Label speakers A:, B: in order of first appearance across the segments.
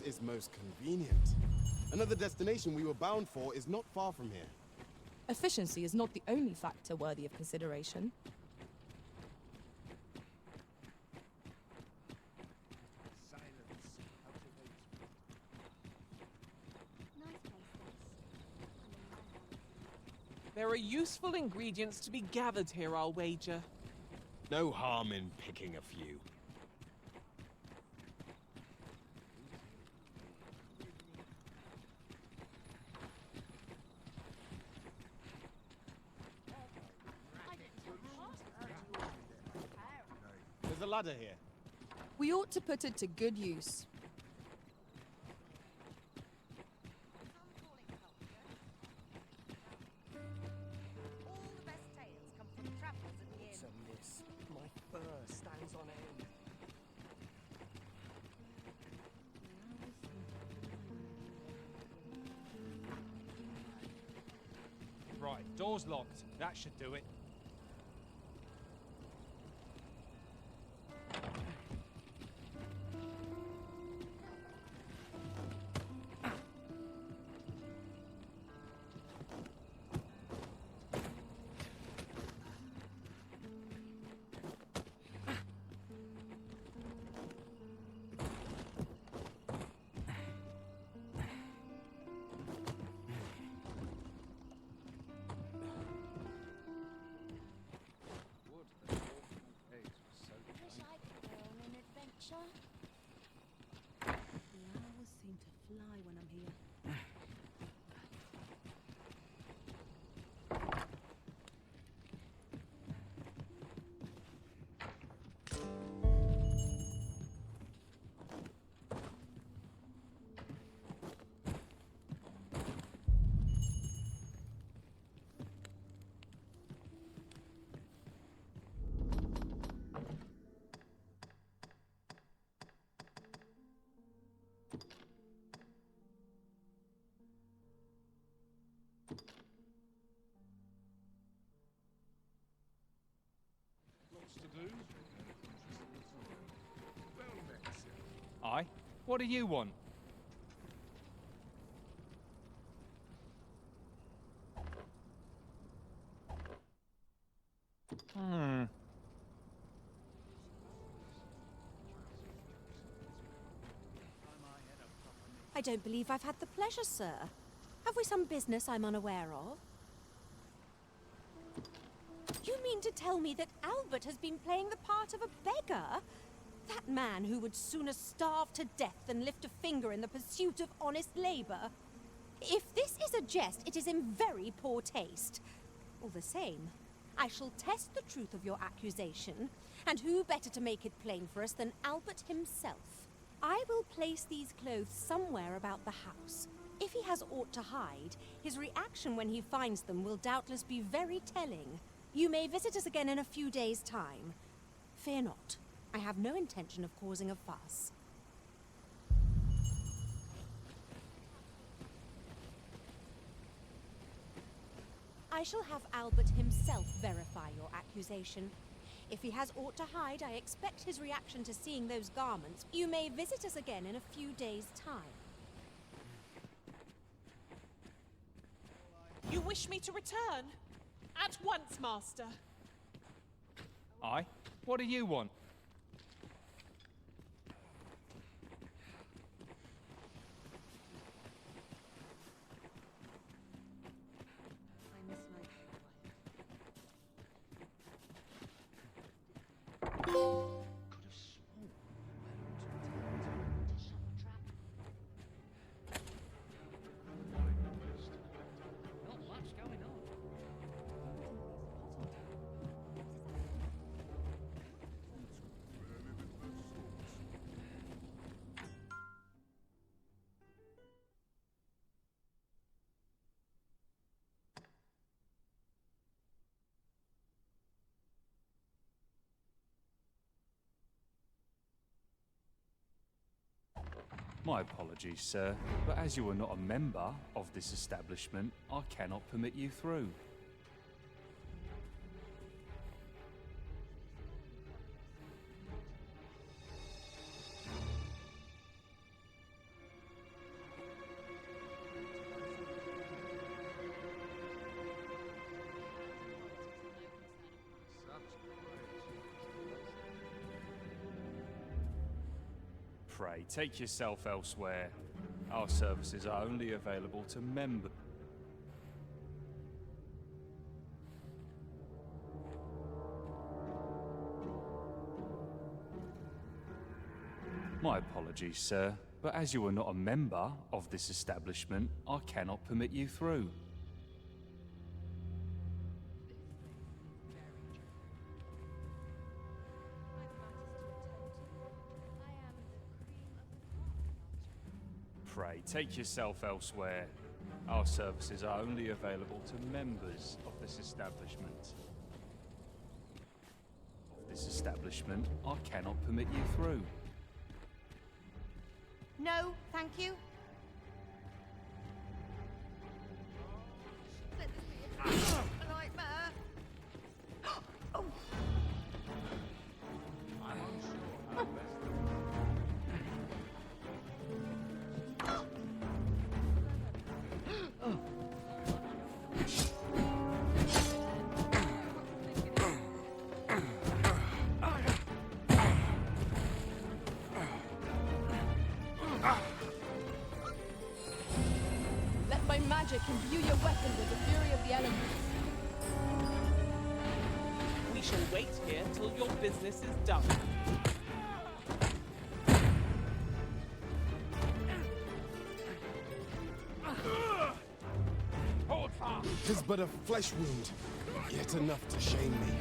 A: is most convenient. Another destination we were bound for is not far from here.
B: Efficiency is not the only factor worthy of consideration.
C: There are useful ingredients to be gathered here, I'll wager.
A: No harm in picking a few. There's a ladder here.
B: We ought to put it to good use.
D: Right, door's locked. That should do it. Aye? What do you want?
E: I don't believe I've had the pleasure, sir. Have we some business I'm unaware of? You mean to tell me that Albert has been playing the part of a beggar? That man who would sooner starve to death than lift a finger in the pursuit of honest labor? If this is a jest, it is in very poor taste. All the same, I shall test the truth of your accusation, and who better to make it plain for us than Albert himself? I will place these clothes somewhere about the house. If he has aught to hide, his reaction when he finds them will doubtless be very telling. You may visit us again in a few days' time. Fear not. I have no intention of causing a fuss. I shall have Albert himself verify your accusation. If he has aught to hide, I expect his reaction to seeing those garments. You may visit us again in a few days' time.
C: You wish me to return? At once, Master.
D: Aye? What do you want? My apologies, sir, but as you are not a member of this establishment, I cannot permit you through. Pray, take yourself elsewhere. Our services are only available to members. My apologies, sir, but as you are not a member of this establishment, I cannot permit you through. Pray, take yourself elsewhere. Our services are only available to members of this establishment. I cannot permit you through.
E: No, thank you. Let this be a nightmare. Oh.
B: Let my magic imbue your weapon with the fury of the elements.
C: We shall wait here till your business is done.
D: Hold fast!
A: 'Tis but a flesh wound, yet enough to shame me.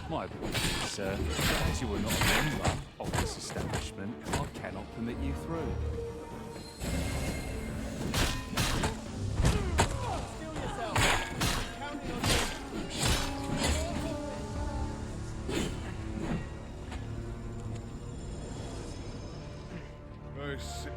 D: My apologies, sir, but as you are not a member of this establishment, I cannot permit you through.
C: Still yourself. Counting on you.
A: I see.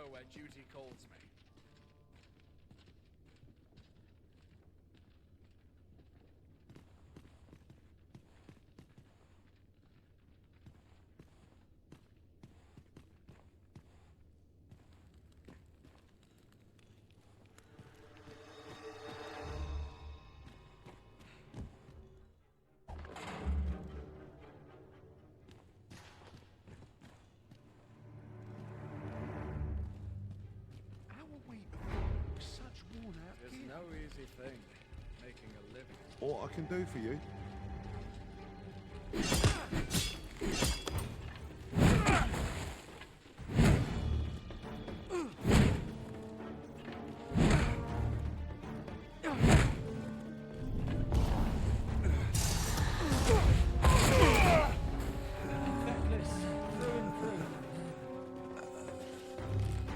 F: go where duty calls me. It's no easy thing, making a living.
A: What I can do for you?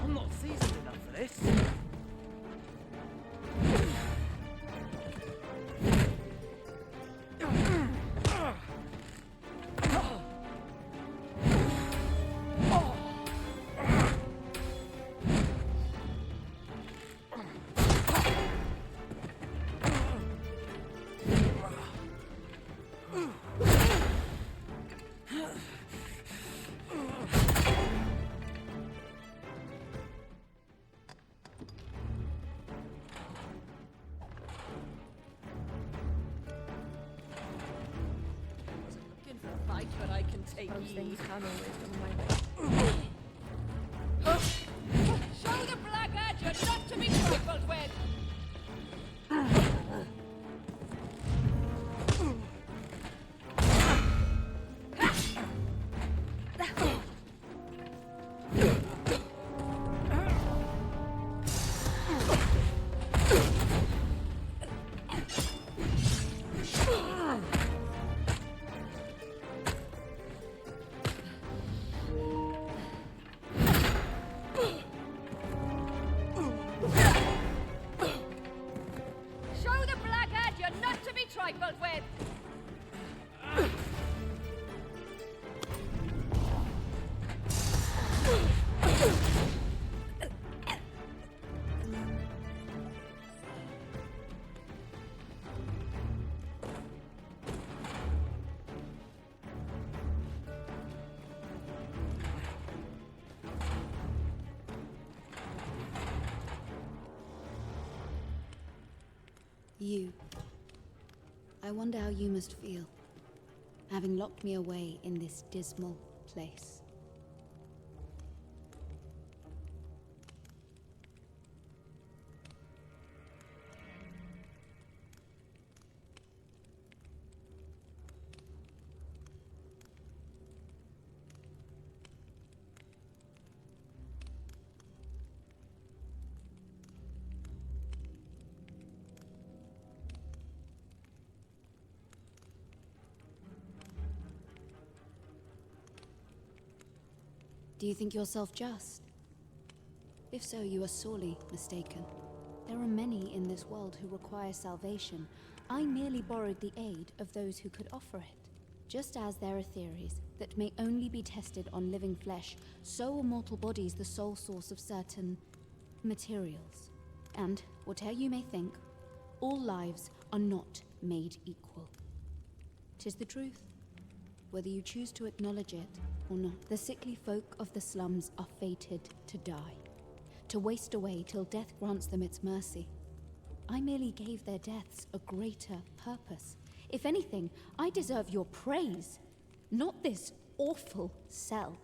G: I'm not seasoned enough for this.
E: Fight, but I can take
B: Those
E: ye.
B: things can always come my way.
E: Show the blackguard you're not to be trifled with! Show the blackguard you're not to be trifled with!
H: You. I wonder how you must feel, having locked me away in this dismal place. Do you think yourself just? If so, you are sorely mistaken. There are many in this world who require salvation. I merely borrowed the aid of those who could offer it. Just as there are theories that may only be tested on living flesh, so are mortal bodies the sole source of certain materials. And, whatever you may think, all lives are not made equal. 'Tis the truth, whether you choose to acknowledge it or not. The sickly folk of the slums are fated to die, to waste away till death grants them its mercy. I merely gave their deaths a greater purpose. If anything, I deserve your praise, not this awful cell.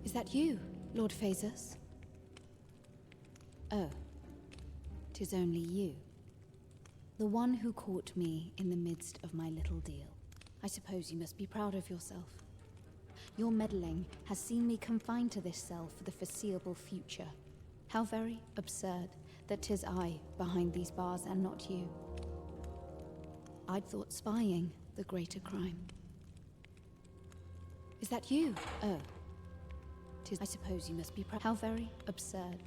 H: Is that you, Lord Phasus? Oh, 'tis only you. The one who caught me in the midst of my little deal. I suppose you must be proud of yourself. Your meddling has seen me confined to this cell for the foreseeable future. How very absurd that 'tis I behind these bars and not you. I'd thought spying the greater crime. Is that you? Oh. 'Tis I suppose you must be proud. How very absurd.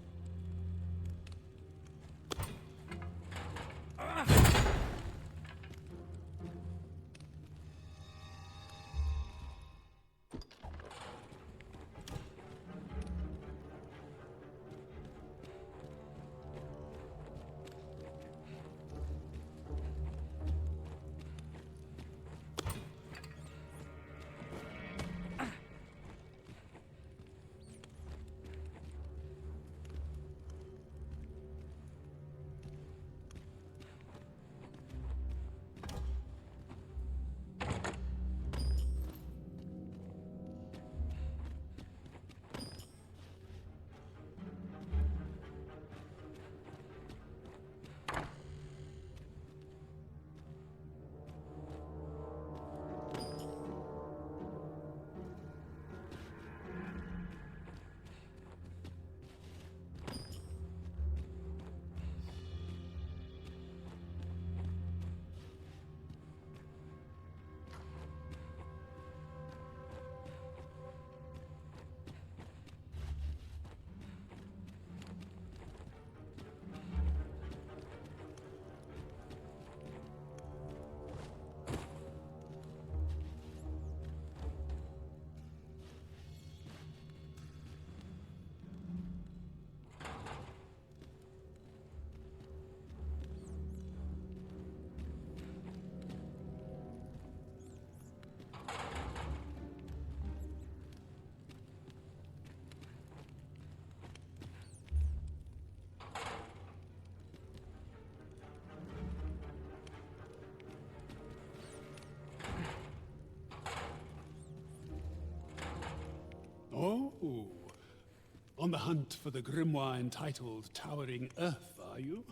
I: On the hunt for the grimoire entitled Towering Earth, are you?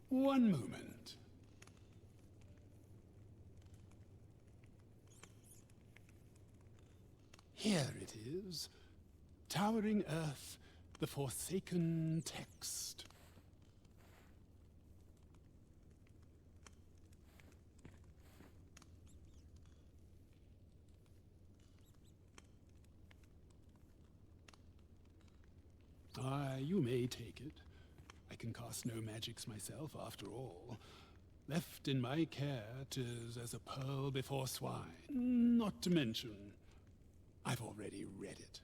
I: One moment. Here it is. Towering Earth, the Forsaken Text. You may take it. I can cast no magics myself, after all. Left in my care, 'tis as a pearl before swine. Not to mention, I've already read it.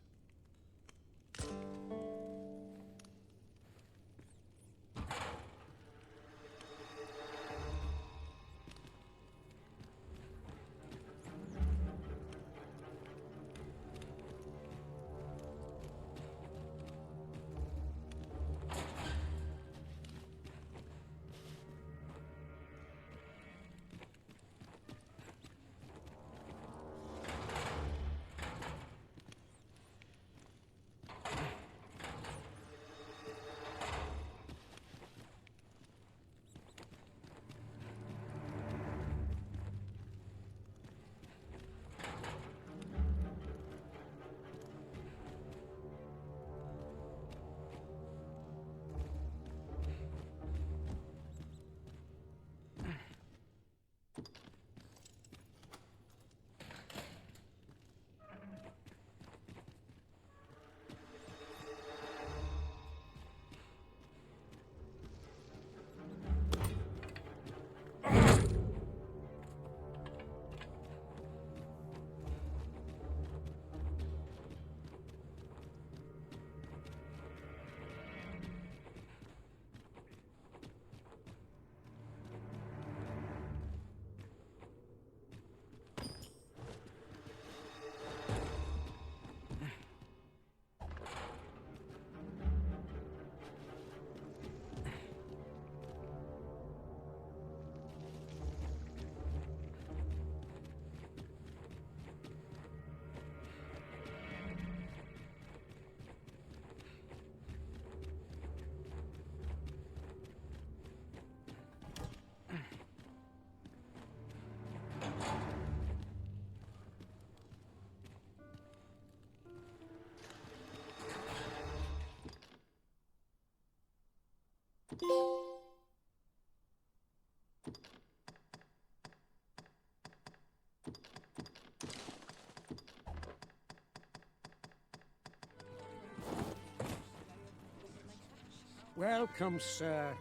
J: Welcome, sir.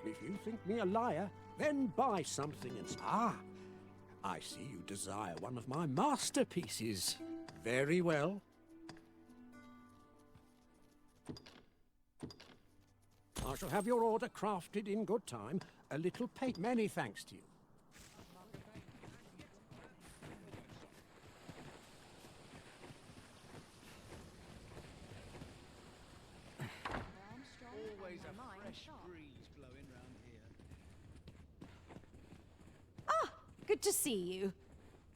J: If you think me a liar, then buy something and... Ah! I see you desire one of my masterpieces. Very well. I shall have your order crafted in good time. A little paint. Many thanks to you.
F: Always a fresh breeze blowing round here.
E: Ah, good to see you.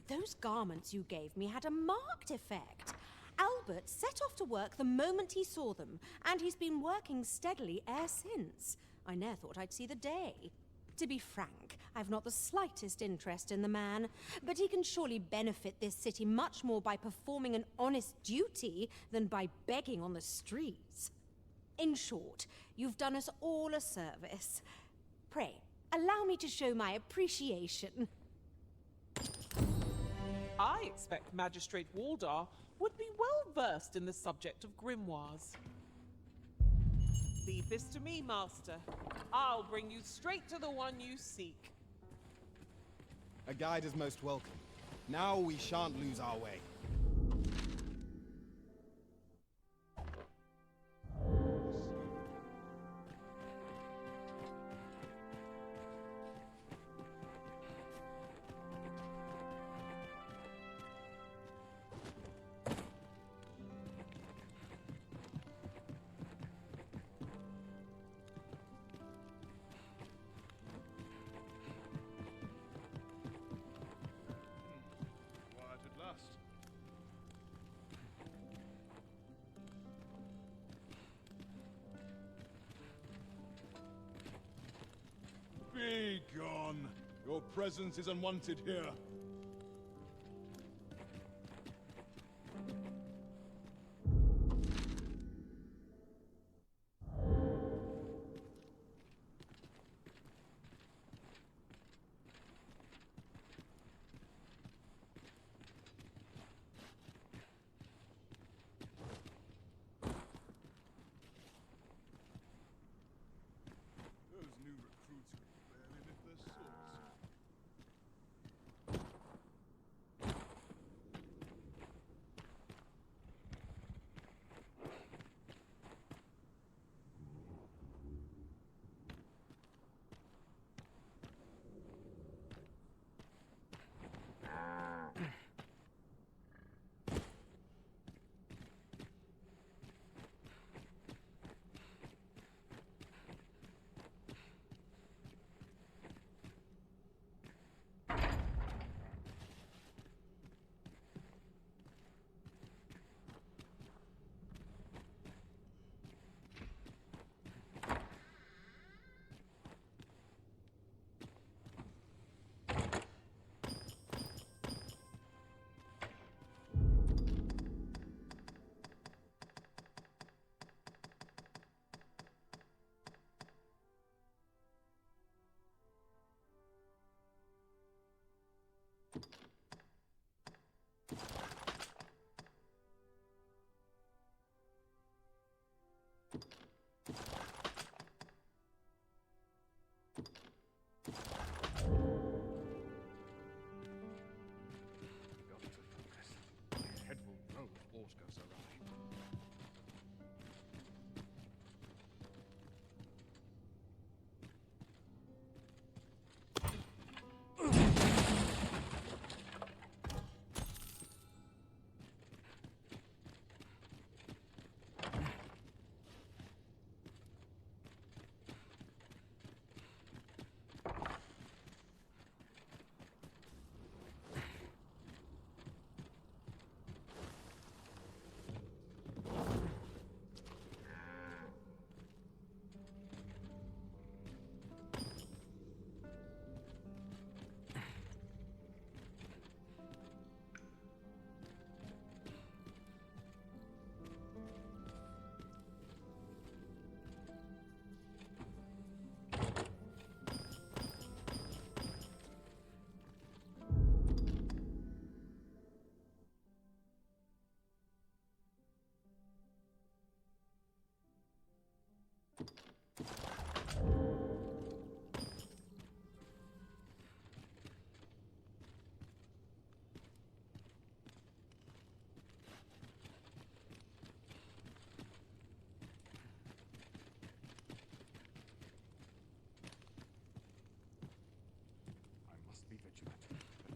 E: Those garments you gave me had a marked effect. Albert set off to work the moment he saw them, and he's been working steadily e'er since. I ne'er thought I'd see the day. To be frank, I've not the slightest interest in the man, but he can surely benefit this city much more by performing an honest duty than by begging on the streets. In short, you've done us all a service. Pray, allow me to show my appreciation.
C: I expect Magistrate Waldar would be well versed in the subject of grimoires. Leave this to me, Master. I'll bring you straight to the one you seek.
A: A guide is most welcome. Now we shan't lose our way.
F: Quiet at last.
K: Your presence is unwanted here. Those new recruits could barely lift their swords.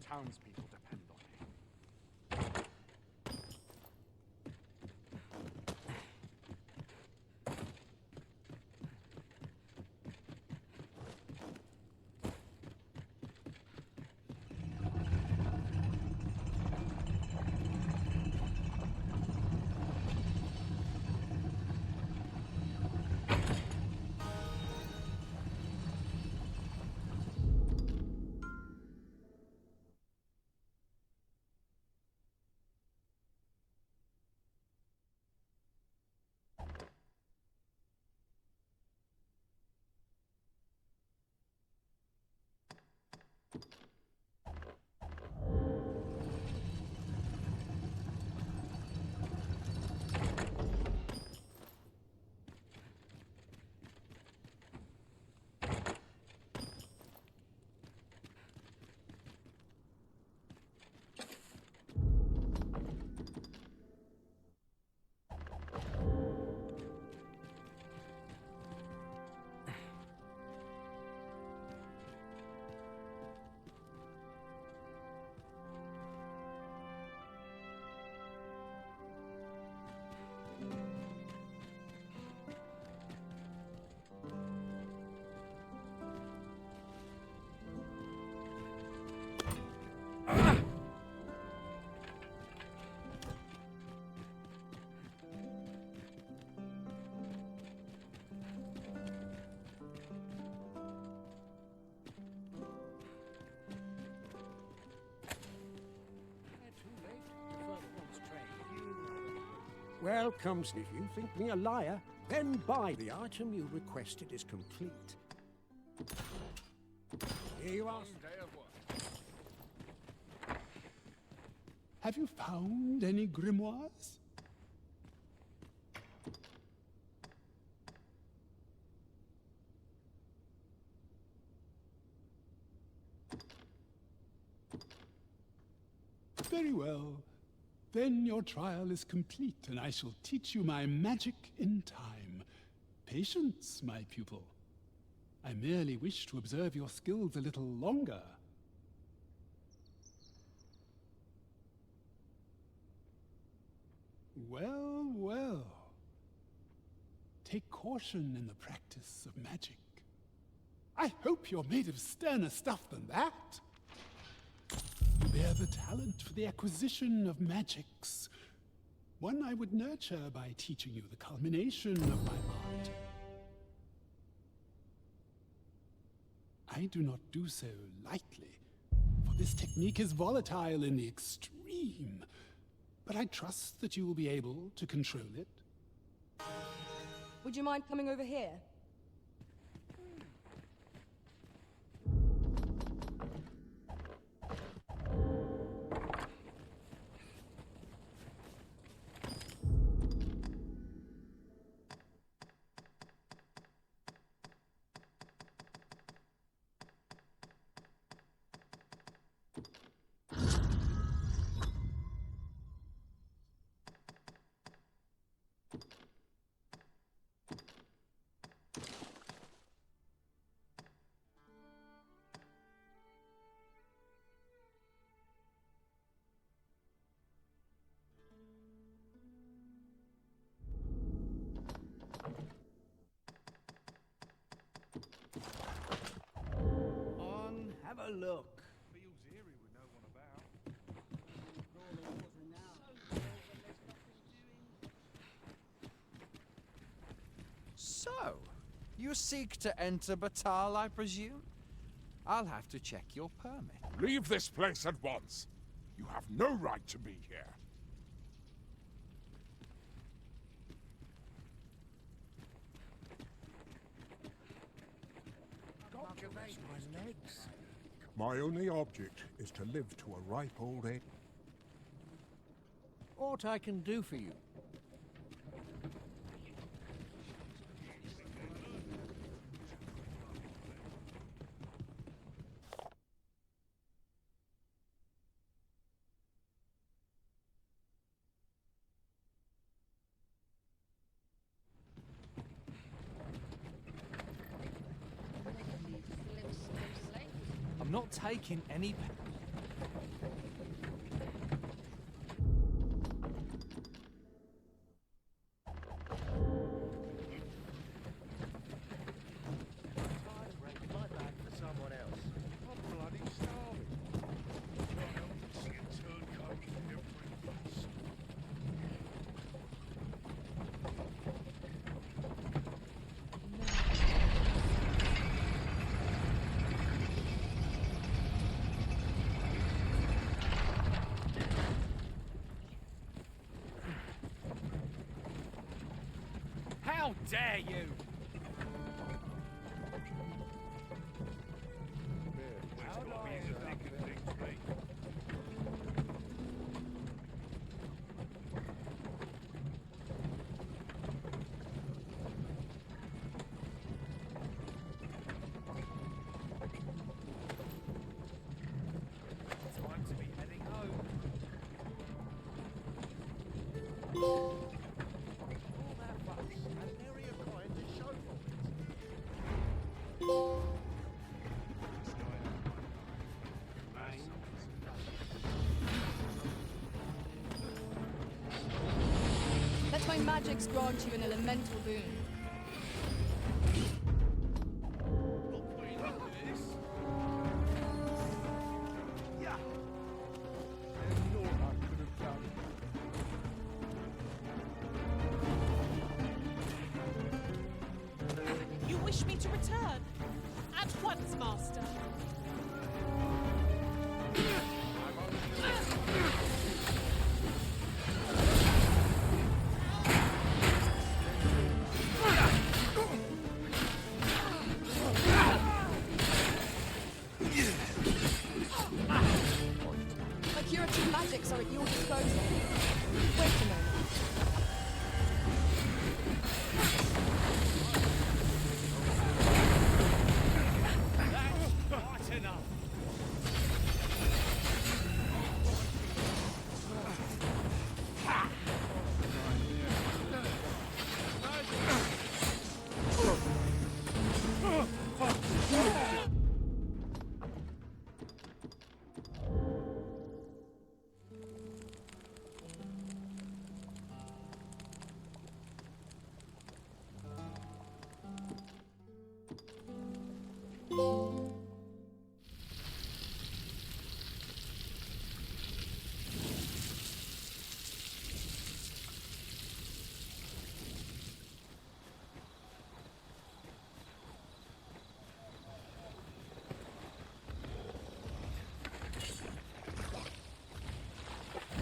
L: Townspeople depend on me.
J: Welcome. If you think me a liar, then buy. The item you requested is complete. Here you are.
I: Have you found any grimoires? Very well. Then your trial is complete, and I shall teach you my magic in time. Patience, my pupil. I merely wish to observe your skills a little longer. Well, well. Take caution in the practice of magic. I hope you're made of sterner stuff than that. You bear the talent for the acquisition of magics. One I would nurture by teaching you the culmination of my art. I do not do so lightly, for this technique is volatile in the extreme. But I trust that you will be able to control it.
B: Would you mind coming over here?
G: Have a look.
K: Feels eerie with no one about.
M: So, you seek to enter Battle, I presume? I'll have to check your permit.
L: Leave this place at once. You have no right to be here.
J: My legs.
L: My only object is to live to a ripe old age.
J: What I can do for you?
D: I'm not taking any...
G: How dare you! Time to be heading home.
B: Let my magics grant you an elemental boon.
C: You wish me to return? At once, Master.
B: magics are at your disposal. Wait a moment.
G: That's quite enough.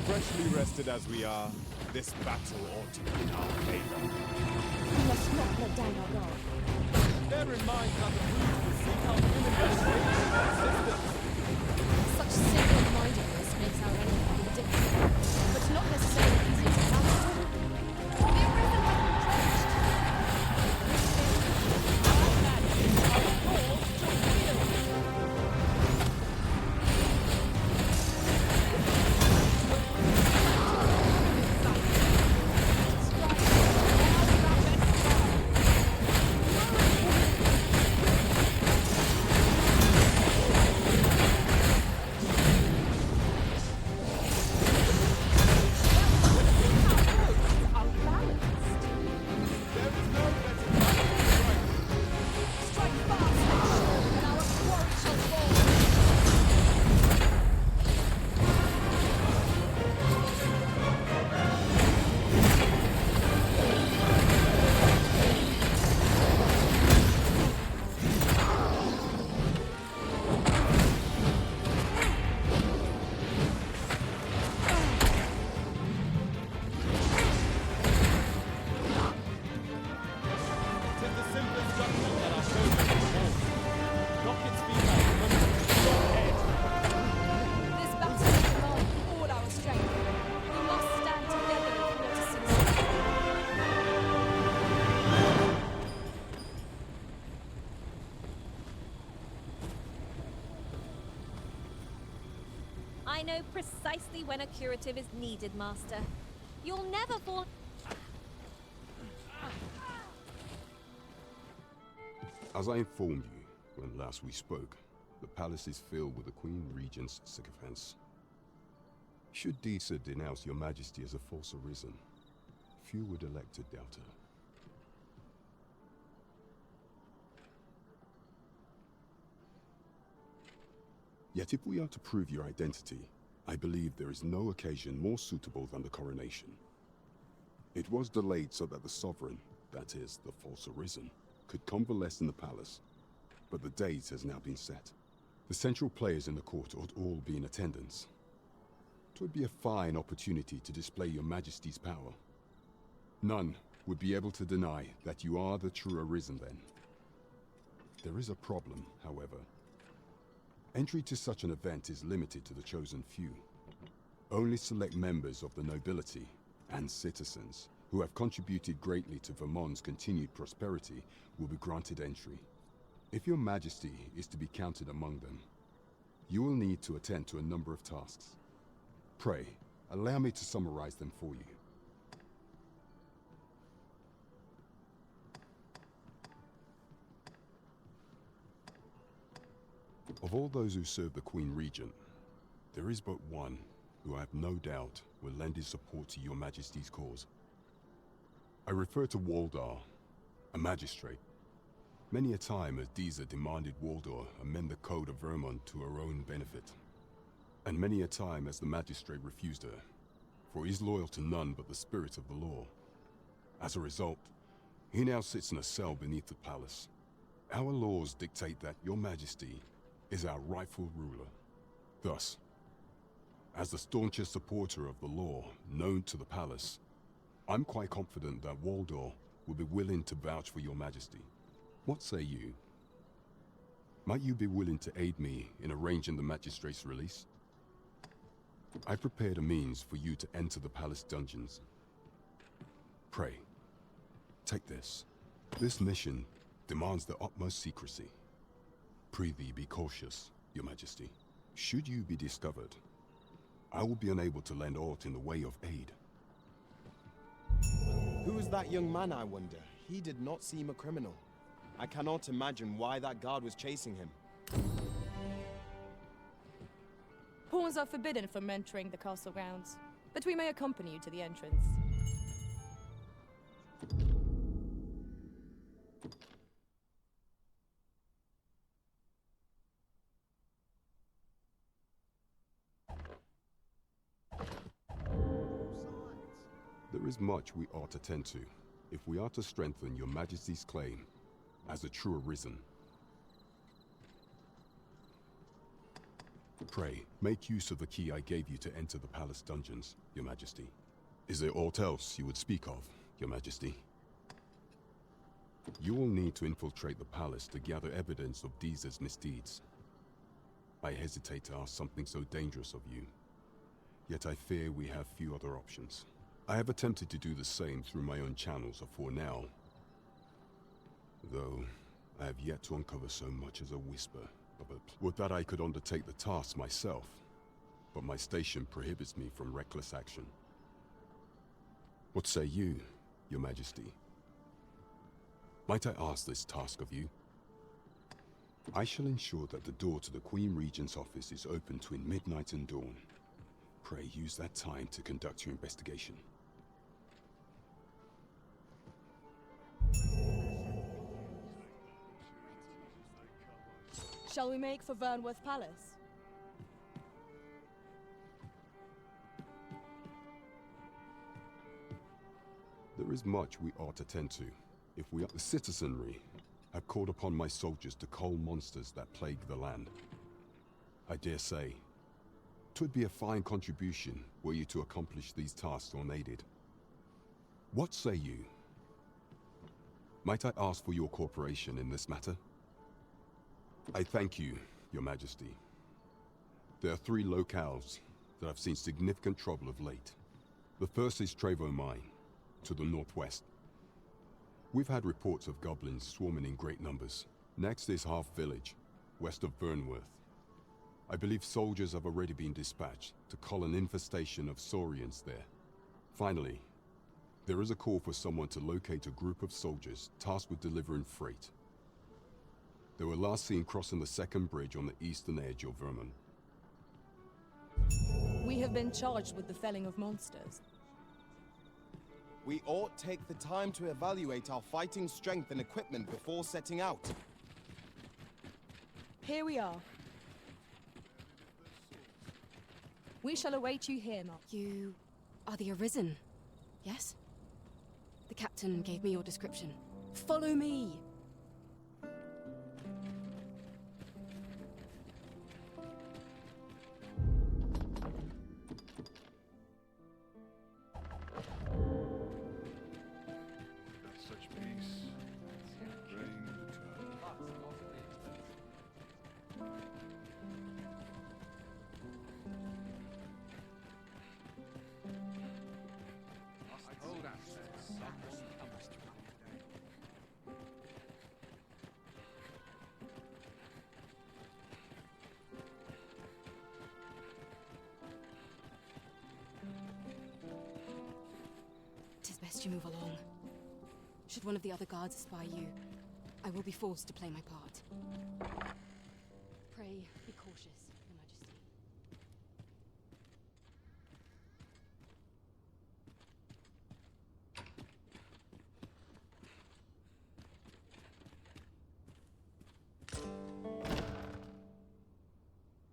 A: Freshly rested as we are, this battle ought to be in our favor.
B: We must not let down our guard.
A: Bear in mind that the rules will seek out innovation and assistance.
B: Such single-mindedness makes our enemy vindictive, but not necessarily easy to counter. The arisen have entrenched. Our madness are called to will.
E: I know precisely when a curative is needed, Master. You'll never fall...
N: As I informed you when last we spoke, the palace is filled with the Queen Regent's sycophants. Should Disa denounce your majesty as a false arisen, few would elect to doubt her. Yet if we are to prove your identity, I believe there is no occasion more suitable than the coronation. It was delayed so that the sovereign, that is, the false arisen, could convalesce in the palace, but the date has now been set. The central players in the court ought all be in attendance. It would be a fine opportunity to display your majesty's power. None would be able to deny that you are the true arisen then. There is a problem, however. Entry to such an event is limited to the chosen few. Only select members of the nobility and citizens who have contributed greatly to Vermont's continued prosperity will be granted entry. If your majesty is to be counted among them, you will need to attend to a number of tasks. Pray, allow me to summarize them for you. Of all those who serve the Queen Regent, there is but one who I have no doubt will lend his support to your majesty's cause. I refer to Waldar, a magistrate. Many a time has Disa demanded Waldar amend the code of Vermont to her own benefit. And many a time has the magistrate refused her, for he is loyal to none but the spirit of the law. As a result, he now sits in a cell beneath the palace. Our laws dictate that your majesty is our rightful ruler. Thus, as the staunchest supporter of the law known to the palace, I'm quite confident that Waldor will be willing to vouch for your majesty. What say you? Might you be willing to aid me in arranging the magistrate's release? I prepared a means for you to enter the palace dungeons. Pray, take this. This mission demands the utmost secrecy. Prithee be cautious, Your Majesty. Should you be discovered, I will be unable to lend aught in the way of aid.
O: Who is that young man, I wonder? He did not seem a criminal. I cannot imagine why that guard was chasing him.
P: Pawns are forbidden from entering the castle grounds, but we may accompany you to the entrance.
N: There is much we ought to tend to, if we are to strengthen Your Majesty's claim as a true arisen. Pray, make use of the key I gave you to enter the palace dungeons, Your Majesty. Is there aught else you would speak of, Your Majesty? You will need to infiltrate the palace to gather evidence of Disas' misdeeds. I hesitate to ask something so dangerous of you, yet I fear we have few other options. I have attempted to do the same through my own channels afore now, though I have yet to uncover so much as a whisper of it. Would that I could undertake the task myself, but my station prohibits me from reckless action. What say you, Your Majesty? Might I ask this task of you? I shall ensure that the door to the Queen Regent's office is open between midnight and dawn. Pray use that time to conduct your investigation.
P: Shall we make for Vernworth Palace?
N: There is much we ought to tend to. If we are the citizenry, have called upon my soldiers to cull monsters that plague the land. I dare say, 'twould be a fine contribution were you to accomplish these tasks unaided. What say you? Might I ask for your cooperation in this matter? I thank you, Your Majesty. There are 3 locales that have seen significant trouble of late. The first is Trophäe Mine, to the northwest. We've had reports of goblins swarming in great numbers. Next is Half Village, west of Vernworth. I believe soldiers have already been dispatched to cull an infestation of saurians there. Finally, there is a call for someone to locate a group of soldiers tasked with delivering freight. They were last seen crossing the second bridge on the eastern edge of Vermont.
P: We have been charged with the felling of monsters.
O: We ought take the time to evaluate our fighting strength and equipment before setting out.
P: Here we are. We shall await you here, Mark.
H: You are the Arisen, yes? The captain gave me your description. Follow me!
K: Such peace. Reign eternal.
G: Hold on, sir. Someone comes to run today.
H: Tis best you move along. Should one of the other guards spy you, I will be forced to play my part. Pray, be cautious, Your Majesty.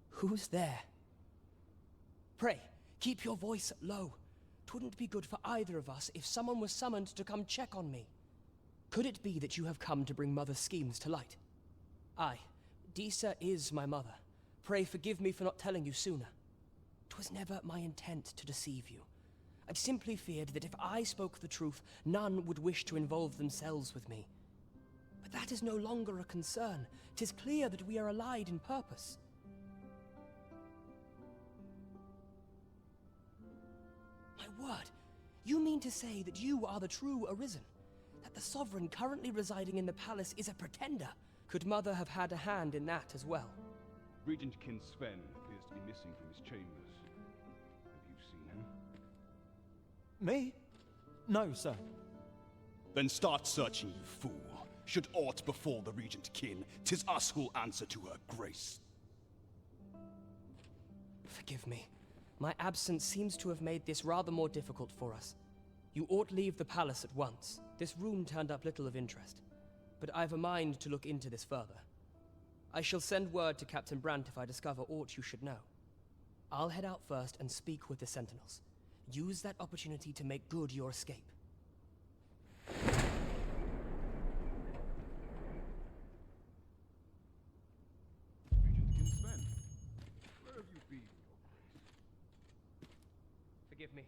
Q: Who's there? Pray, keep your voice low. 'Twouldn't be good for either of us if someone was summoned to come check on me. Could it be that you have come to bring Mother's schemes to light? Aye, Disa is my mother. Pray forgive me for not telling you sooner. 'Twas never my intent to deceive you. I'd simply feared that if I spoke the truth, none would wish to involve themselves with me. But that is no longer a concern. 'Tis clear that we are allied in purpose. My word! You mean to say that you are the true Arisen? That the sovereign currently residing in the palace is a pretender? Could Mother have had a hand in that as well?
K: Regent King Sven appears to be missing from his chambers. Have you seen him?
R: Me? No, sir. Then start searching, you fool. Should aught befall the Regent Kin, 'tis us who'll answer to her grace.
Q: Forgive me. My absence seems to have made this rather more difficult for us. You ought leave the palace at once. This room turned up little of interest, but I've a mind to look into this further. I shall send word to Captain Brandt if I discover aught you should know. I'll head out first and speak with the Sentinels. Use that opportunity to make good your escape.
K: Regent King Sven, where have you been, Your Grace?
Q: Forgive me.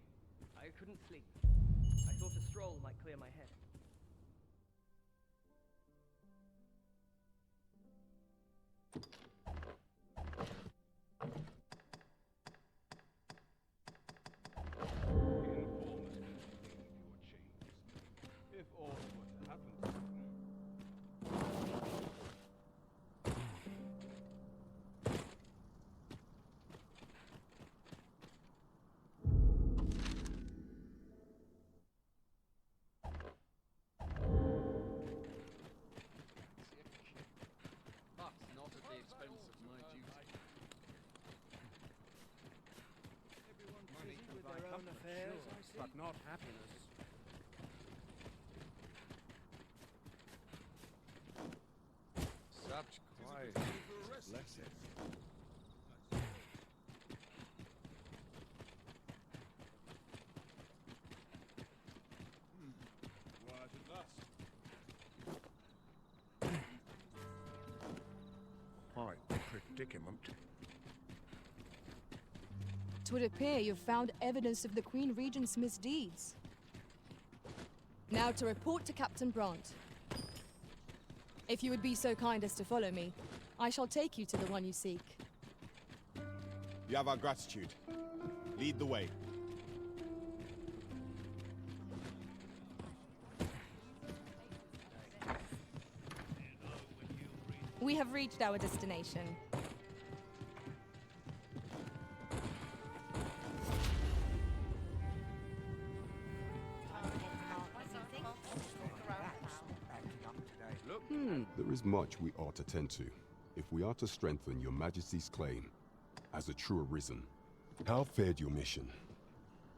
Q: I couldn't sleep. I thought a stroll might clear my head.
K: If aught were to happen to you.
G: But not at the expense of my duty.
J: Money can buy comfort, sure, but not happiness.
M: Such quiet. Bless it.
K: Quiet at last.
J: Quite a predicament.
P: It would appear you've found evidence of the Queen Regent's misdeeds. Now to report to Captain Brandt. If you would be so kind as to follow me, I shall take you to the one you seek.
O: You have our gratitude. Lead the way.
P: We have reached our destination.
N: There is much we ought to tend to, if we are to strengthen your Majesty's claim as a true Arisen. How fared your mission?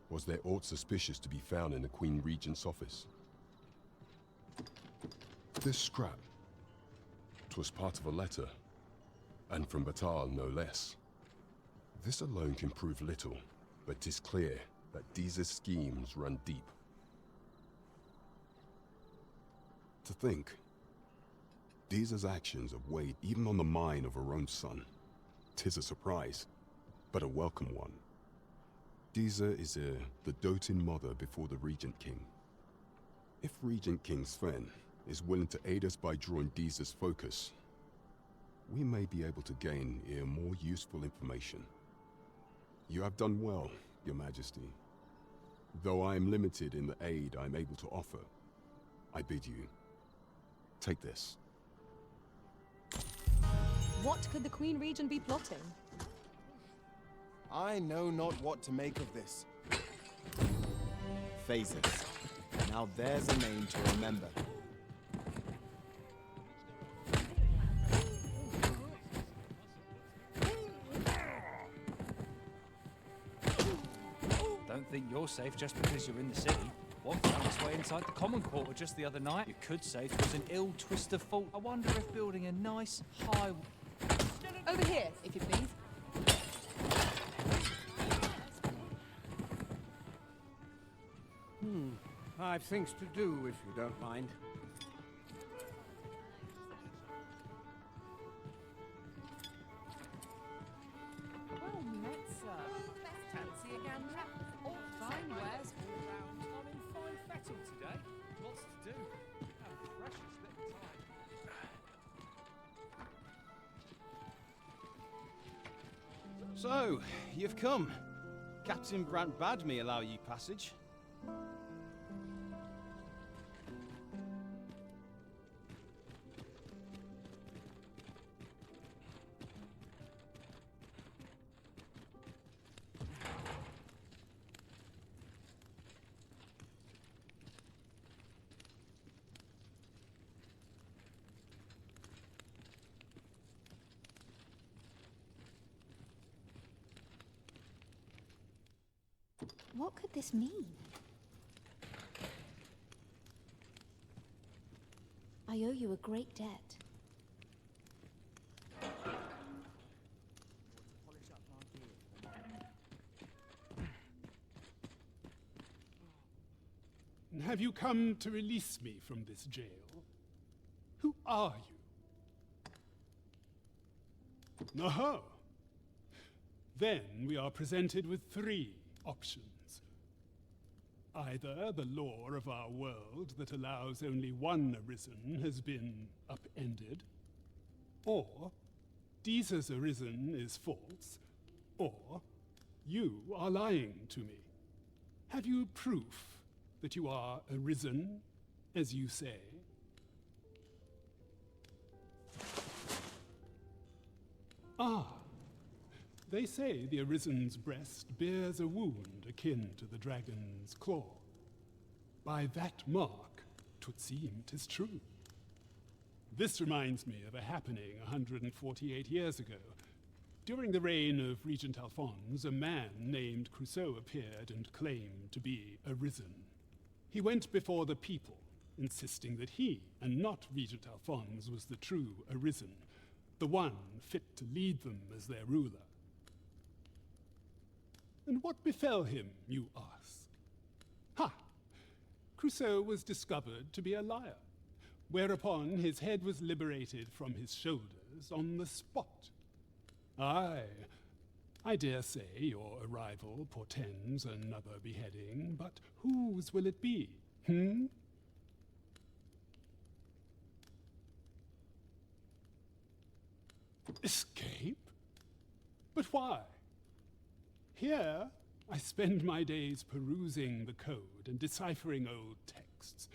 N: Was there aught suspicious to be found in the Queen Regent's office? This scrap. 'Twas part of a letter, and from Bettlers no less. This alone can prove little, but 'tis clear that Disas' schemes run deep. To think, Disas' actions have weighed even on the mind of her own son. 'Tis a surprise, but a welcome one. Disa is the doting mother before the Regent King. If Regent King Sven is willing to aid us by drawing Disas' focus, we may be able to gain more useful information. You have done well, Your Majesty. Though I am limited in the aid I am able to offer, I bid you, take this.
P: What could the Queen Regent be plotting?
O: I know not what to make of this. Phases. Now there's a name to remember.
D: Don't think you're safe just because you're in the city. One found its way inside the common quarter just the other night. You could say it was an ill twist of fate. I wonder if building a nice, high...
P: Over here, if you please.
J: I've things to do, if you don't mind.
C: Well met, sir. Fancy a gander? All fine wares all round. I'm in fine fettle today. Lots to do. Have a precious little time.
R: So, you've come. Captain Brant bade me allow ye passage.
H: What could this mean? I owe you a great debt.
I: Have you come to release me from this jail? Who are you? Oh. Then we are presented with 3 options. Either the law of our world that allows only one arisen has been upended, or Disas arisen is false, or you are lying to me. Have you proof that you are arisen, as you say? Ah. They say the Arisen's breast bears a wound akin to the dragon's claw. By that mark, 'twould seem 'tis true. This reminds me of a happening 148 years ago. During the reign of Regent Alphonse, a man named Crusoe appeared and claimed to be arisen. He went before the people, insisting that he, and not Regent Alphonse, was the true arisen, the one fit to lead them as their ruler. And what befell him, you ask? Ha! Crusoe was discovered to be a liar, whereupon his head was liberated from his shoulders on the spot. Aye, I dare say your arrival portends another beheading, but whose will it be, Escape? But why? Here, I spend my days perusing the code and deciphering old texts.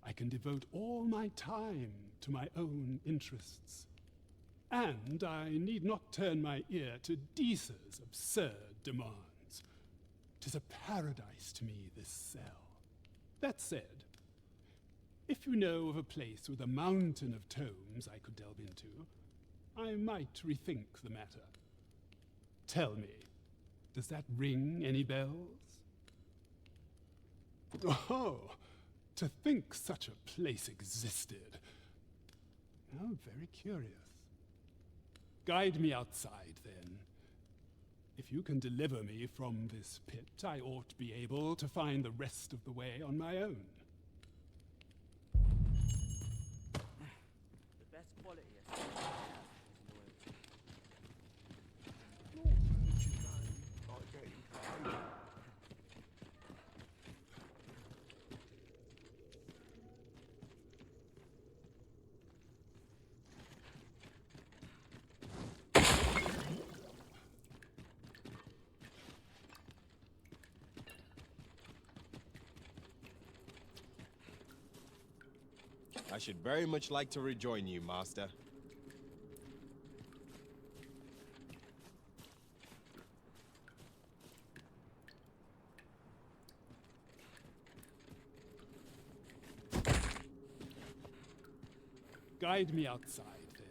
I: I can devote all my time to my own interests. And I need not turn my ear to Disas' absurd demands. 'Tis a paradise to me, this cell. That said, if you know of a place with a mountain of tomes I could delve into, I might rethink the matter. Tell me, does that ring any bells? Oh, to think such a place existed. How very curious. Guide me outside, then. If you can deliver me from this pit, I ought to be able to find the rest of the way on my own.
S: The best quality of steak I have is loyalty.
O: I should very much like to rejoin you, Master.
I: Guide me outside, then.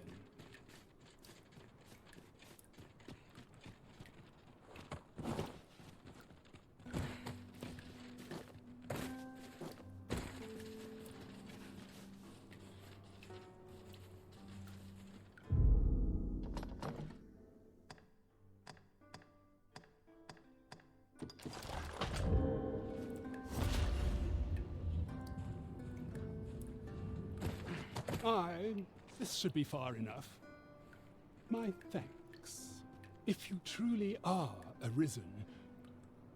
I: This should be far enough. My thanks. If you truly are arisen,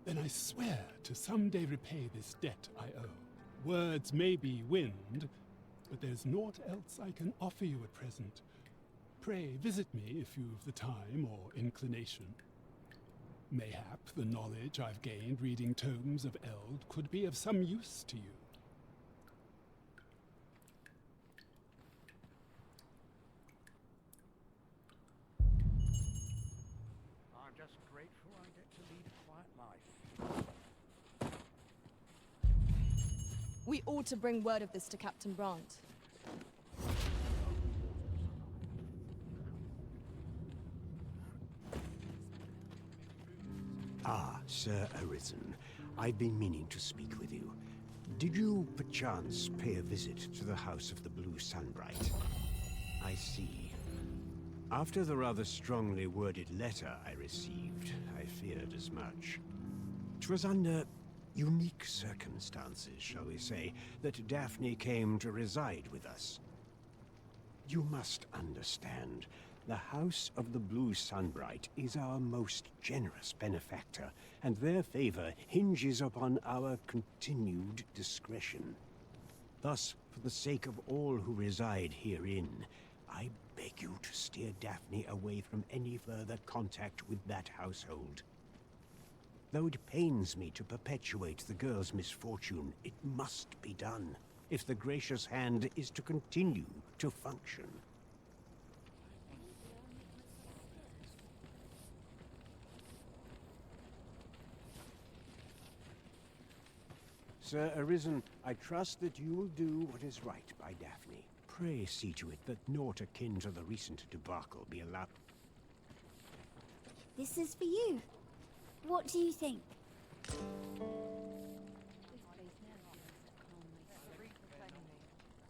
I: then I swear to someday repay this debt I owe. Words may be wind, but there's naught else I can offer you at present. Pray visit me if you've the time or inclination. Mayhap the knowledge I've gained reading tomes of Eld could be of some use to you.
J: I'm just grateful I get to lead a quiet life.
P: We ought to bring word of this to Captain Brant.
J: Ah, Sir Arisen. I've been meaning to speak with you. Did you, perchance, pay a visit to the House of the Blue Sunbright? I see. After the rather strongly worded letter I received, I feared as much. 'Twas under unique circumstances, shall we say, that Daphne came to reside with us. You must understand, the House of the Blue Sunbright is our most generous benefactor, and their favor hinges upon our continued discretion. Thus, for the sake of all who reside herein, I beg you to steer Daphne away from any further contact with that household. Though it pains me to perpetuate the girl's misfortune, it must be done, if the gracious hand is to continue to function. Sir Arisen, I trust that you will do what is right by Daphne. Pray see to it that naught akin to the recent debacle be allowed.
T: This is for you. What do you think?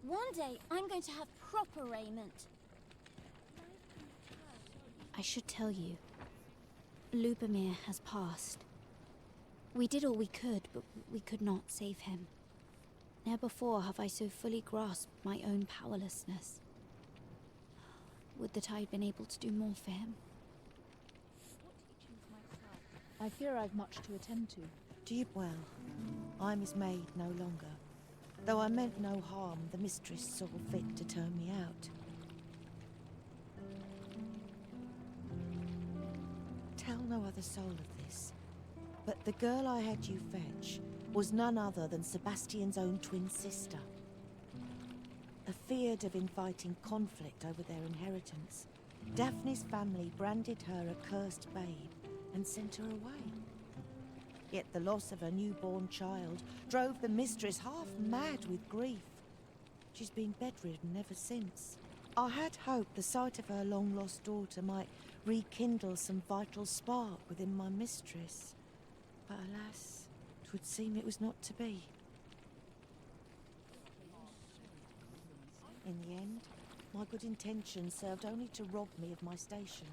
T: One day, I'm going to have proper raiment.
H: I should tell you, Lubomir has passed. We did all we could, but we could not save him. Ne'er before have I so fully grasped my own powerlessness. Would that I had been able to do more for him.
U: I fear I've much to attend to.
V: Do you? Well, I'm his maid no longer. Though I meant no harm, the mistress saw fit to turn me out. Tell no other soul of this, but the girl I had you fetch was none other than Sebastian's own twin sister. Afeard of inviting conflict over their inheritance, Daphne's family branded her a cursed babe and sent her away. Yet the loss of her newborn child drove the mistress half mad with grief. She's been bedridden ever since. I had hoped the sight of her long-lost daughter might rekindle some vital spark within my mistress. But alas, 'twould seem it was not to be. In the end, my good intentions served only to rob me of my station.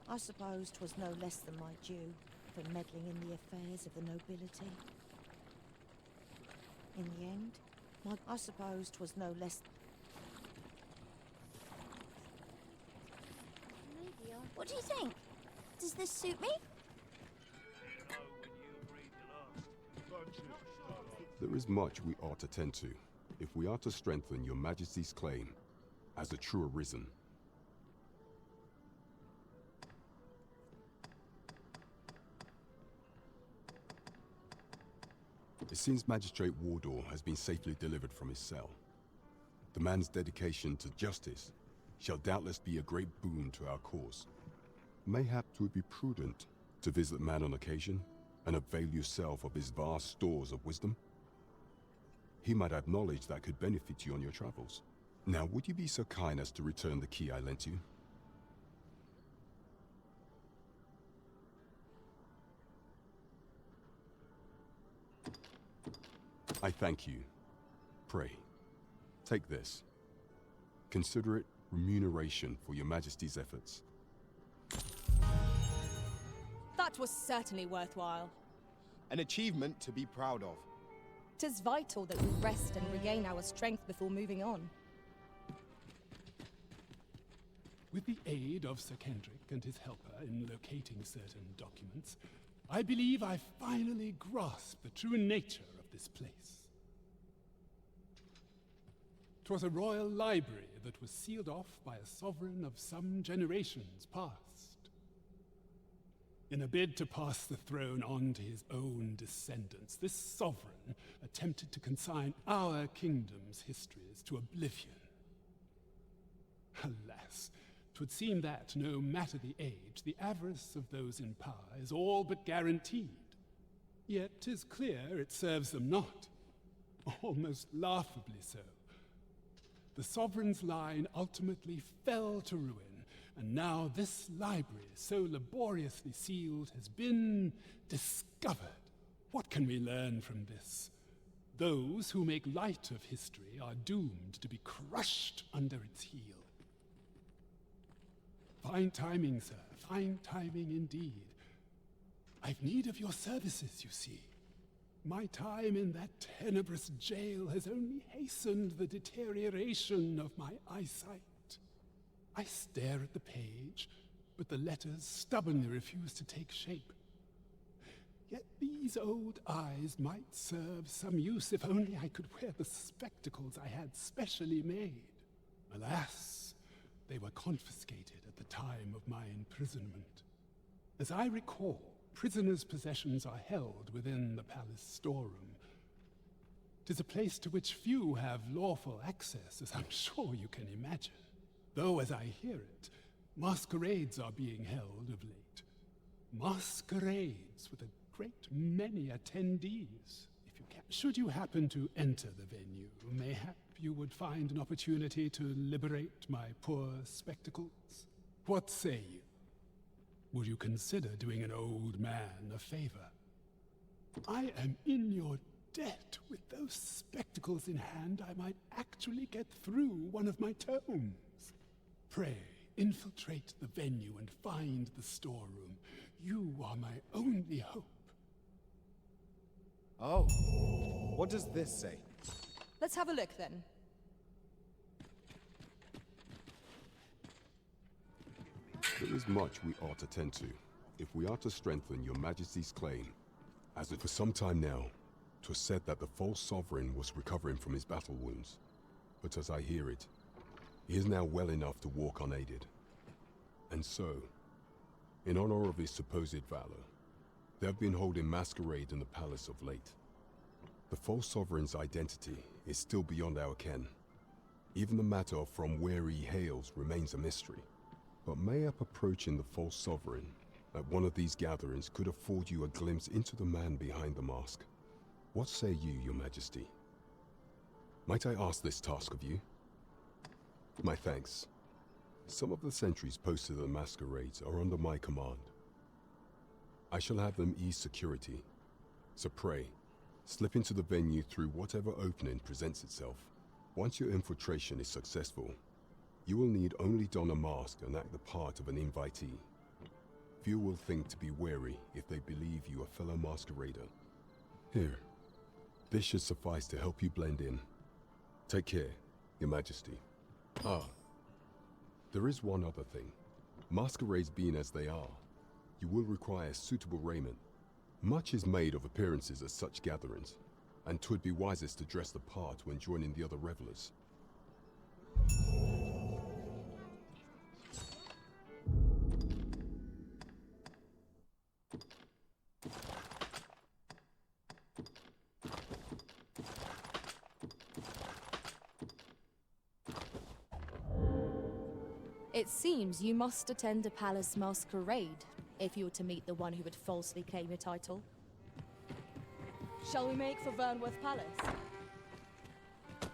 V: I suppose 'twas no less than my due for meddling in the affairs of the nobility. In the end, I suppose 'twas no less...
T: Maybe what do you think? Does this suit me?
N: There is much we ought to tend to, if we are to strengthen your Majesty's claim as a true Arisen. It seems Magistrate Wardor has been safely delivered from his cell. The man's dedication to justice shall doubtless be a great boon to our cause. Mayhap 'twould be prudent to visit the man on occasion and avail yourself of his vast stores of wisdom. He might have knowledge that could benefit you on your travels. Now, would you be so kind as to return the key I lent you? I thank you. Pray, take this. Consider it remuneration for your Majesty's efforts.
P: That was certainly worthwhile.
O: An achievement to be proud of.
P: 'Tis vital that we rest and regain our strength before moving on.
I: With the aid of Sir Kendrick and his helper in locating certain documents, I believe I finally grasp the true nature of this place. 'Twas a royal library that was sealed off by a sovereign of some generations past. In a bid to pass the throne on to his own descendants, this sovereign attempted to consign our kingdom's histories to oblivion. Alas, 'twould seem that, no matter the age, the avarice of those in power is all but guaranteed. Yet 'tis clear it serves them not, almost laughably so. The sovereign's line ultimately fell to ruin, and now this library, so laboriously sealed, has been discovered. What can we learn from this? Those who make light of history are doomed to be crushed under its heel. Fine timing, sir. Fine timing indeed. I've need of your services, you see. My time in that tenebrous jail has only hastened the deterioration of my eyesight. I stare at the page, but the letters stubbornly refuse to take shape. Yet these old eyes might serve some use if only I could wear the spectacles I had specially made. Alas, they were confiscated at the time of my imprisonment. As I recall, prisoners' possessions are held within the palace storeroom. 'Tis a place to which few have lawful access, as I'm sure you can imagine. Though, as I hear it, masquerades are being held of late. Masquerades with a great many attendees. If you can. Should you happen to enter the venue, mayhap you would find an opportunity to liberate my poor spectacles. What say you? Would you consider doing an old man a favor? I am in your debt. With those spectacles in hand, I might actually get through one of my tomes. Pray, infiltrate the venue and find the storeroom. You are my only hope.
O: Oh, what does this say?
P: Let's have a look then.
N: There is much we ought to tend to, if we are to strengthen your majesty's claim. As it for some time now, 'twas said that the false sovereign was recovering from his battle wounds. But as I hear it, he is now well enough to walk unaided. And so, in honor of his supposed valor, they have been holding masquerade in the palace of late. The false sovereign's identity is still beyond our ken. Even the matter of from where he hails remains a mystery. But mayhap approaching the false sovereign at one of these gatherings could afford you a glimpse into the man behind the mask. What say you, your majesty? Might I ask this task of you? My thanks. Some of the sentries posted at the masquerades are under my command. I shall have them ease security. So pray, slip into the venue through whatever opening presents itself. Once your infiltration is successful, you will need only don a mask and act the part of an invitee. Few will think to be wary if they believe you a fellow masquerader. Here, this should suffice to help you blend in. Take care, your majesty. Ah, there is one other thing. Masquerades being as they are, you will require suitable raiment. Much is made of appearances at such gatherings, and 'twould be wisest to dress the part when joining the other revelers.
P: It seems you must attend a palace masquerade if you were to meet the one who would falsely claim your title. Shall we make for Vernworth Palace?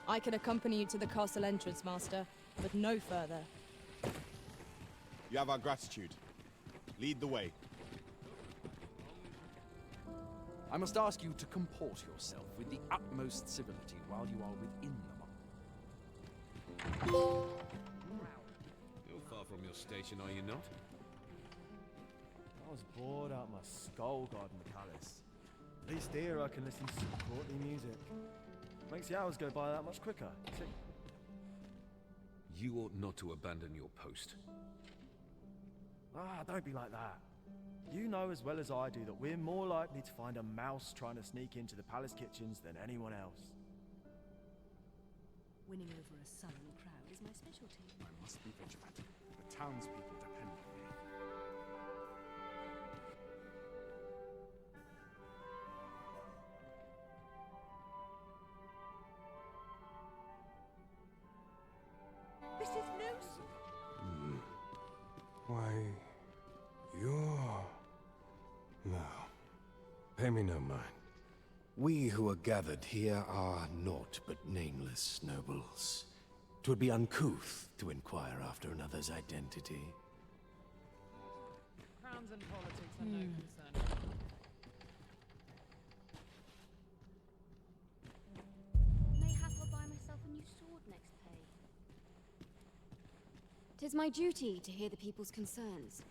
P: I can accompany you to the castle entrance, Master, but no further.
O: You have our gratitude. Lead the way.
M: I must ask you to comport yourself with the utmost civility while you are within the monarch.
F: You're far from your station, are you not?
S: I was bored out my skull guarding the palace. At least here I can listen to some courtly music. Makes the hours go by that much quicker. See?
F: You ought not to abandon your post.
S: Ah, don't be like that. You know as well as I do that we're more likely to find a mouse trying to sneak into the palace kitchens than anyone else.
L: Winning over a sullen crowd is my specialty.
K: I must be vigilant. The townspeople depend on me.
A: Pay me no mind. We who are gathered here are naught but nameless nobles. 'Twould be uncouth to inquire after another's identity.
D: Crowns and politics are no concern.
H: Mayhap I'll buy myself a new sword next pay. 'Tis my duty to hear the people's concerns.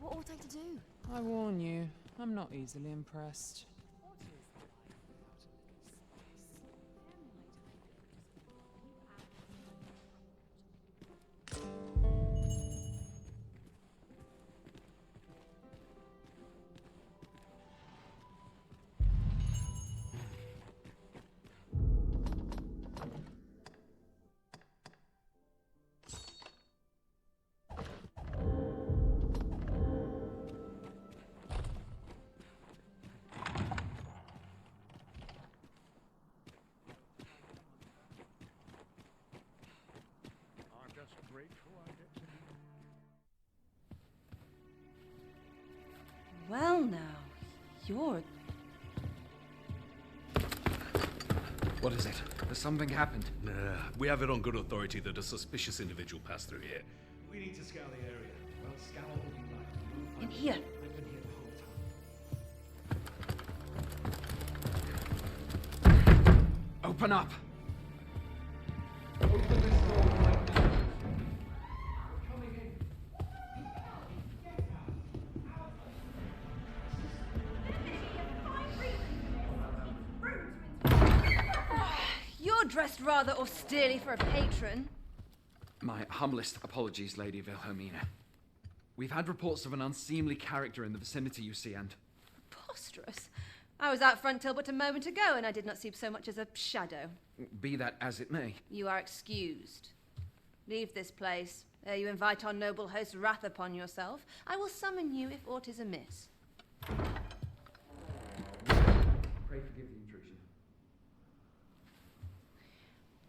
H: What ought I to do?
D: I warn you, I'm not easily impressed.
B: Well now, you're...
W: What is it? Has something happened?
F: Nah, we have it on good authority that a suspicious individual passed through here.
C: We need to scour the area. Well, scour all you like.
B: In here.
C: I've been here the whole time.
W: Open up!
C: Open this door right now. We're coming in.
B: You're dressed rather austerely for a patron.
W: My humblest apologies, Lady Wilhelmina. We've had reports of an unseemly character in the vicinity, you see, and...
B: Preposterous. I was out front till but a moment ago, and I did not see so much as a shadow.
W: Be that as it may.
B: You are excused. Leave this place, ere you invite our noble host's wrath upon yourself. I will summon you if aught is amiss.
W: Pray forgive the intrusion.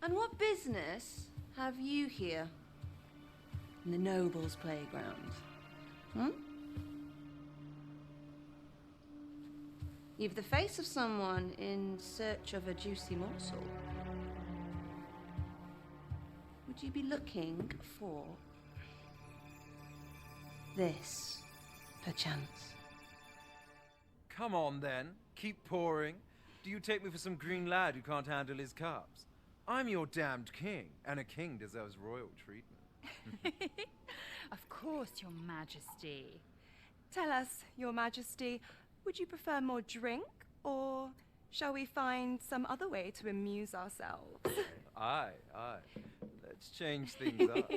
B: And what business have you here? In the nobles' playground? Hmm? You've the face of someone in search of a juicy morsel. Would you be looking for this, perchance?
S: Come on, then. Keep pouring. Do you take me for some green lad who can't handle his cups? I'm your damned king, and a king deserves royal treatment.
X: Of course, Your Majesty. Tell us, Your Majesty, would you prefer more drink, or shall we find some other way to amuse ourselves?
S: Aye. Let's change things up.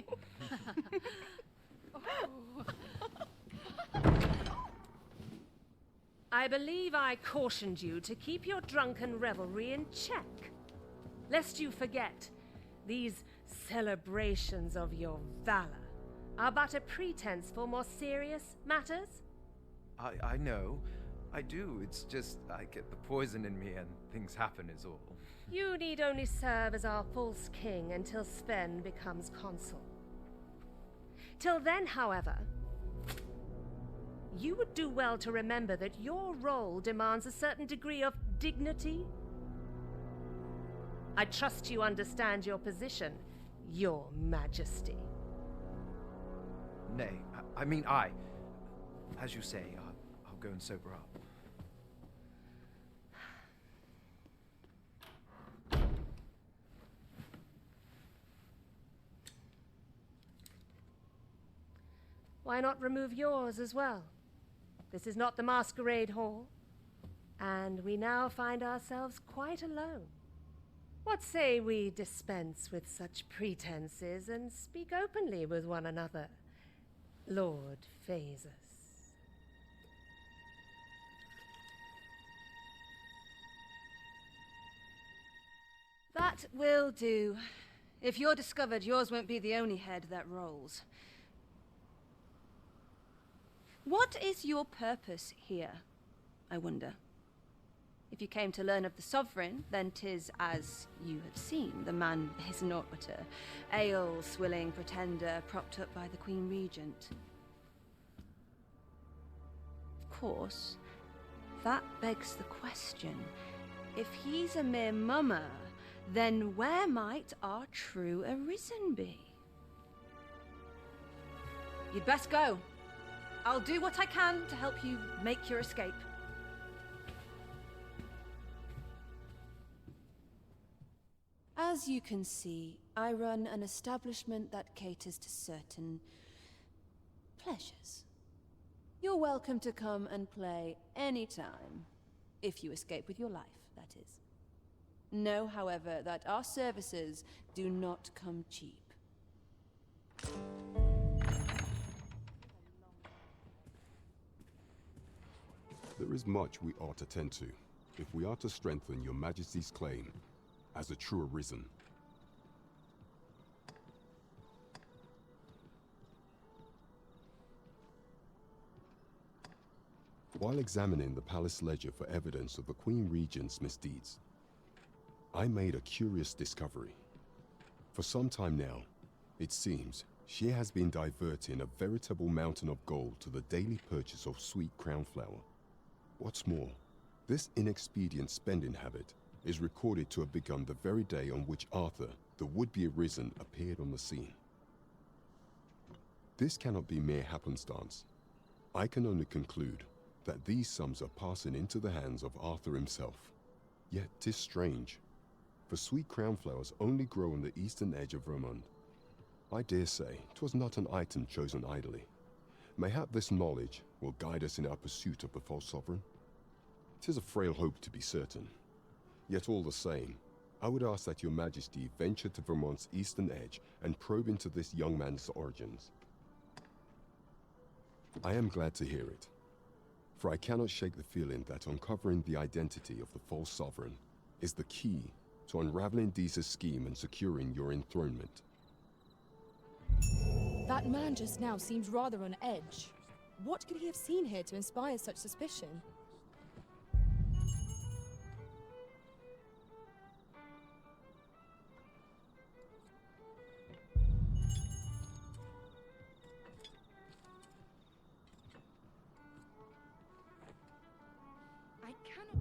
Y: I believe I cautioned you to keep your drunken revelry in check, lest you forget these celebrations of your valor are but a pretense for more serious matters.
S: I know. I do. It's just I get the poison in me and things happen is all.
Y: You need only serve as our false king until Sven becomes consul. Till then, however, you would do well to remember that your role demands a certain degree of dignity. I trust you understand your position, Your Majesty.
S: Nay, I mean I. As you say, I'll go and sober up.
Y: Why not remove yours as well? This is not the masquerade hall, and we now find ourselves quite alone. What say we dispense with such pretenses and speak openly with one another, Lord Phasus?
B: That will do. If you're discovered, yours won't be the only head that rolls. What is your purpose here, I wonder? If you came to learn of the sovereign, then 'tis as you have seen. The man is naught but a ale-swilling pretender propped up by the Queen Regent. Of course, that begs the question. If he's a mere mummer, then where might our true arisen be? You'd best go. I'll do what I can to help you make your escape. As you can see, I run an establishment that caters to certain pleasures. You're welcome to come and play anytime, if you escape with your life, that is. Know, however, that our services do not come cheap.
N: There is much we ought to tend to, if we are to strengthen your Majesty's claim as a true arisen. While examining the palace ledger for evidence of the Queen Regent's misdeeds, I made a curious discovery. For some time now, it seems she has been diverting a veritable mountain of gold to the daily purchase of sweet crown flower. What's more, this inexpedient spending habit is recorded to have begun the very day on which Arthur, the would-be arisen, appeared on the scene. This cannot be mere happenstance. I can only conclude that these sums are passing into the hands of Arthur himself. Yet 'tis strange, for sweet crown flowers only grow on the eastern edge of Vermont. I dare say 'twas not an item chosen idly. Mayhap this knowledge will guide us in our pursuit of the false sovereign. 'Tis a frail hope to be certain. Yet all the same, I would ask that your Majesty venture to Vermont's eastern edge and probe into this young man's origins. I am glad to hear it, for I cannot shake the feeling that uncovering the identity of the false sovereign is the key to unraveling Disas' scheme and securing your enthronement.
P: That man just now seems rather on edge. What could he have seen here to inspire such suspicion? I cannot...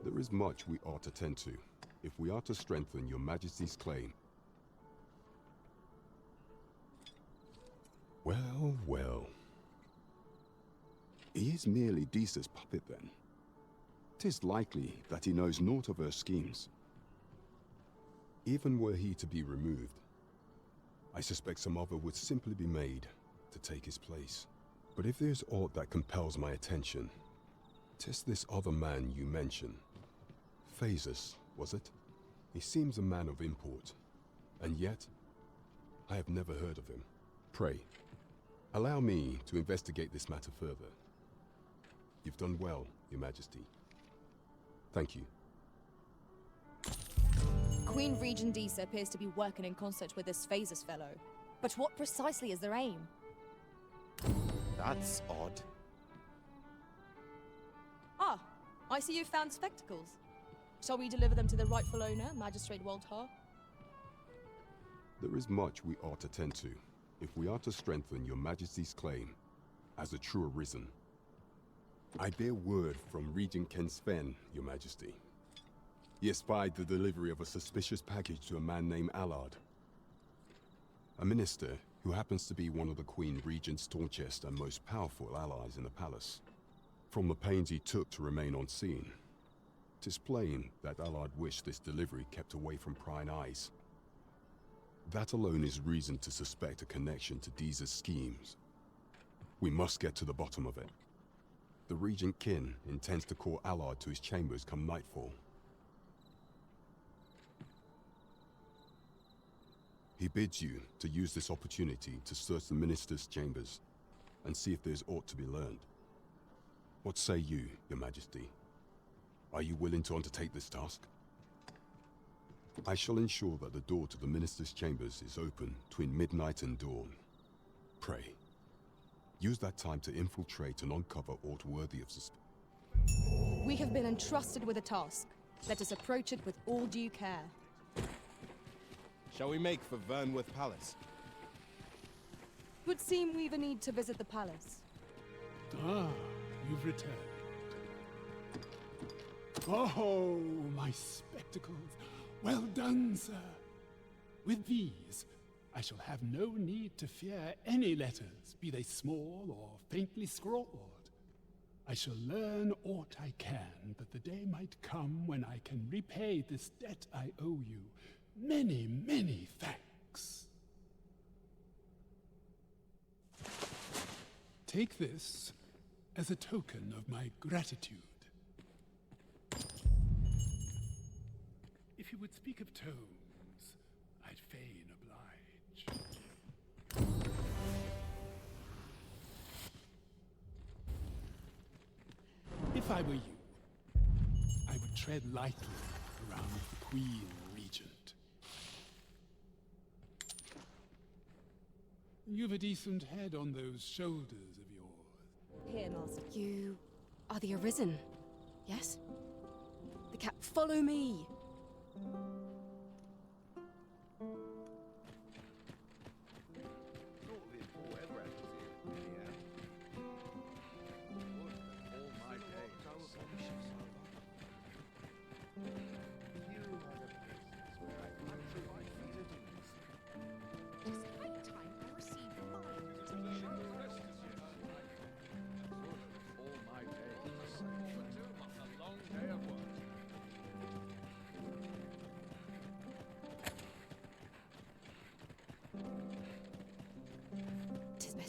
N: There is much we ought to tend to, if we are to strengthen your Majesty's claim. Well, well. He is merely Disas' puppet then. 'Tis likely that he knows naught of her schemes. Even were he to be removed, I suspect some other would simply be made to take his place. But if there's aught that compels my attention, 'tis this other man you mention. Phases, was it? He seems a man of import, and yet I have never heard of him. Pray, allow me to investigate this matter further. You've done well, Your Majesty. Thank you.
P: Queen Regent Disa appears to be working in concert with this Phases fellow. But what precisely is their aim?
O: That's odd.
P: Ah, I see you found spectacles. Shall we deliver them to the rightful owner, Magistrate Waltar?
N: There is much we ought to tend to, if we are to strengthen your Majesty's claim as a true arisen. I bear word from Regent Ken Sven, Your Majesty. He espied the delivery of a suspicious package to a man named Allard, a minister who happens to be one of the Queen Regent's staunchest and most powerful allies in the palace. From the pains he took to remain on scene, 'tis plain that Allard wished this delivery kept away from prying eyes. That alone is reason to suspect a connection to Disas' schemes. We must get to the bottom of it. The Regent Kin intends to call Allard to his chambers come nightfall. He bids you to use this opportunity to search the minister's chambers and see if there's aught to be learned. What say you, Your Majesty? Are you willing to undertake this task? I shall ensure that the door to the minister's chambers is open between midnight and dawn. Pray, use that time to infiltrate and uncover aught worthy of suspicion.
P: We have been entrusted with a task. Let us approach it with all due care.
O: Shall we make for Vernworth Palace?
P: Would seem we've a need to visit the palace.
I: Ah, you've returned. Oh, my spectacles. Well done, sir. With these, I shall have no need to fear any letters, be they small or faintly scrawled. I shall learn aught I can, but the day might come when I can repay this debt I owe you. Many, many thanks. Take this as a token of my gratitude. If you would speak of tomes, I'd fain oblige. If I were you, I would tread lightly around the Queen Regent. You've a decent head on those shoulders of yours.
P: Here, Master. You are the Arisen, yes? The cap. Follow me!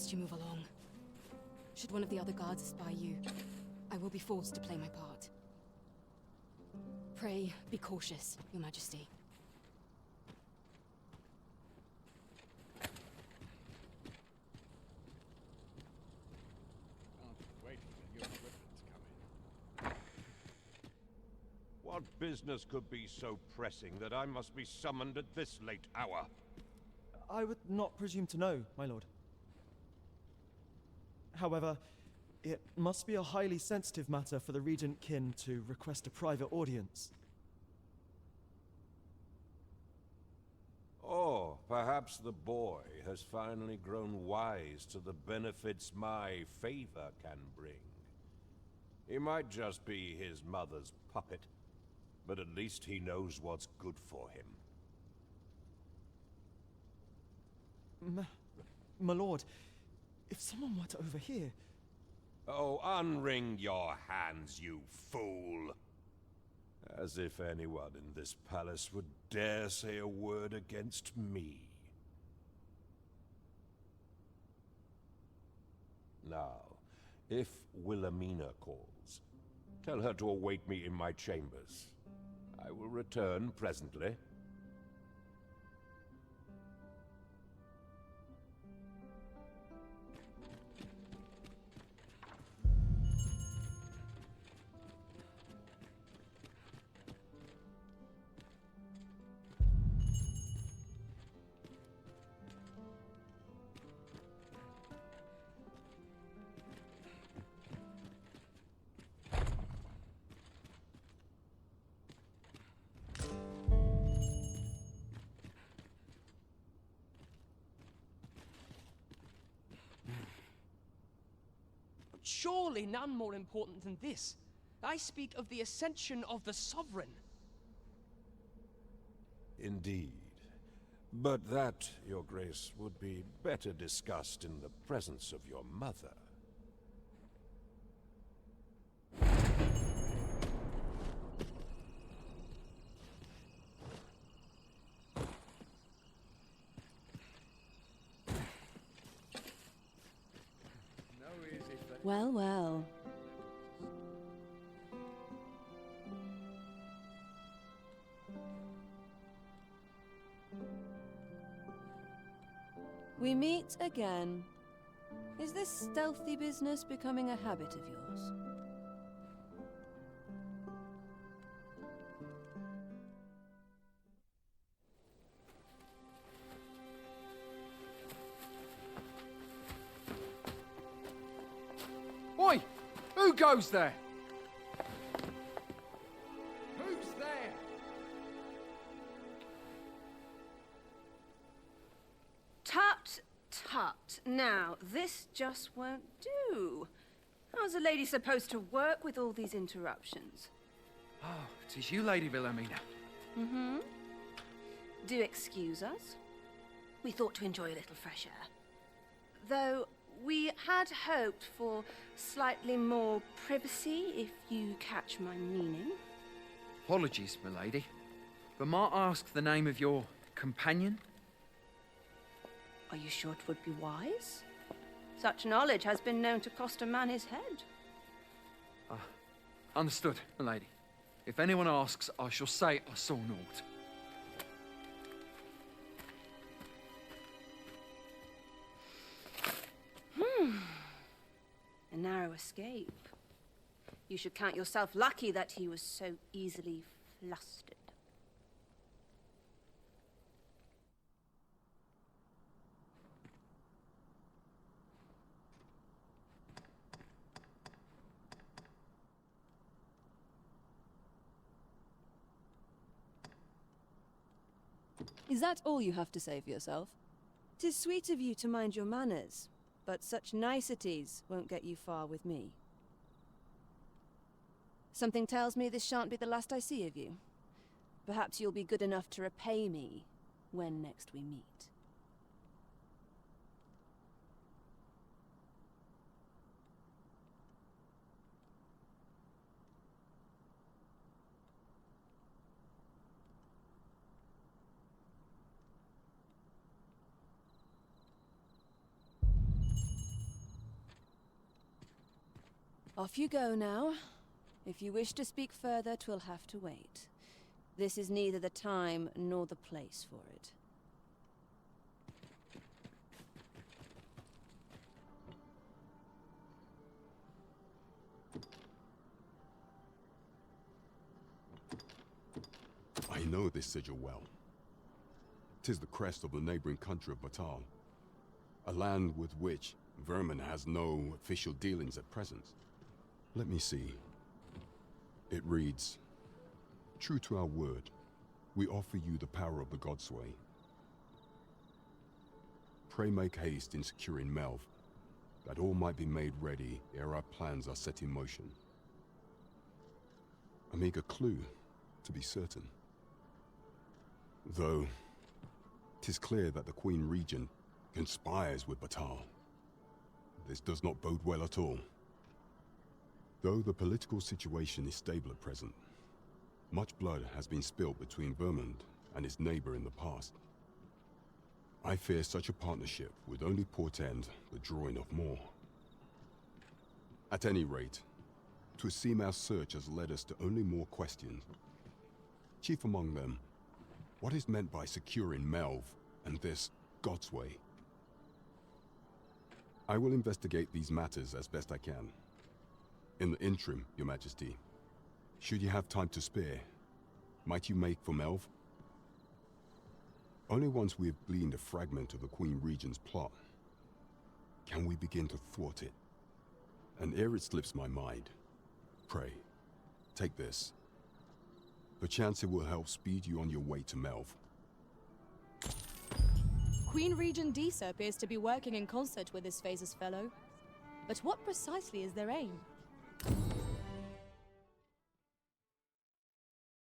P: You move along. Should one of the other guards spy you, I will be forced to play my part. Pray, be cautious, Your Majesty.
E: What business could be so pressing that I must be summoned at this late hour?
S: I would not presume to know, my lord. However, it must be a highly sensitive matter for the Regent Kin to request a private audience.
E: Or perhaps the boy has finally grown wise to the benefits my favor can bring. He might just be his mother's puppet, but at least he knows what's good for him.
S: My lord, if someone were to overhear...
E: Oh, unwring your hands, you fool! As if anyone in this palace would dare say a word against me. Now, if Wilhelmina calls, tell her to await me in my chambers. I will return presently.
C: Surely none more important than this. I speak of the ascension of the Sovereign.
E: Indeed. But that, Your Grace, would be better discussed in the presence of your mother.
B: Well, well. We meet again. Is this stealthy business becoming a habit of yours?
W: Oi! Who goes there? Who's there?
Y: Tut, tut. Now, this just won't do. How's a lady supposed to work with all these interruptions?
W: Oh, 'tis you, Lady Wilhelmina.
Y: Mm-hmm. Do excuse us. We thought to enjoy a little fresh air. Though we had hoped for slightly more privacy, if you catch my meaning.
W: Apologies, milady. But might I ask the name of your companion?
Y: Are you sure it would be wise? Such knowledge has been known to cost a man his head.
W: Understood, milady. If anyone asks, I shall say I saw naught.
Y: A narrow escape. You should count yourself lucky that he was so easily flustered.
B: Is that all you have to say for yourself? 'Tis sweet of you to mind your manners, but such niceties won't get you far with me. Something tells me this shan't be the last I see of you. Perhaps you'll be good enough to repay me when next we meet. Off you go now. If you wish to speak further, 'twill have to wait. This is neither the time nor the place for it.
N: I know this sigil well. 'Tis the crest of the neighboring country of Bettlers, a land with which Vermin has no official dealings at present. Let me see. It reads, "True to our word, we offer you the power of the Godsway. Pray make haste in securing Melv, that all might be made ready ere our plans are set in motion." A meager clue, to be certain. Though, 'tis clear that the Queen Regent conspires with Bettlers. This does not bode well at all. Though the political situation is stable at present, much blood has been spilled between Vermund and its neighbor in the past. I fear such a partnership would only portend the drawing of more. At any rate, 'twould seem our search has led us to only more questions. Chief among them, what is meant by securing Melv and this Godsway? I will investigate these matters as best I can. In the interim, Your Majesty, should you have time to spare, might you make for Melv? Only once we have gleaned a fragment of the Queen Regent's plot can we begin to thwart it. And ere it slips my mind, pray, take this. Perchance it will help speed you on your way to Melv.
P: Queen Regent Disa appears to be working in concert with this Phases fellow. But what precisely is their aim?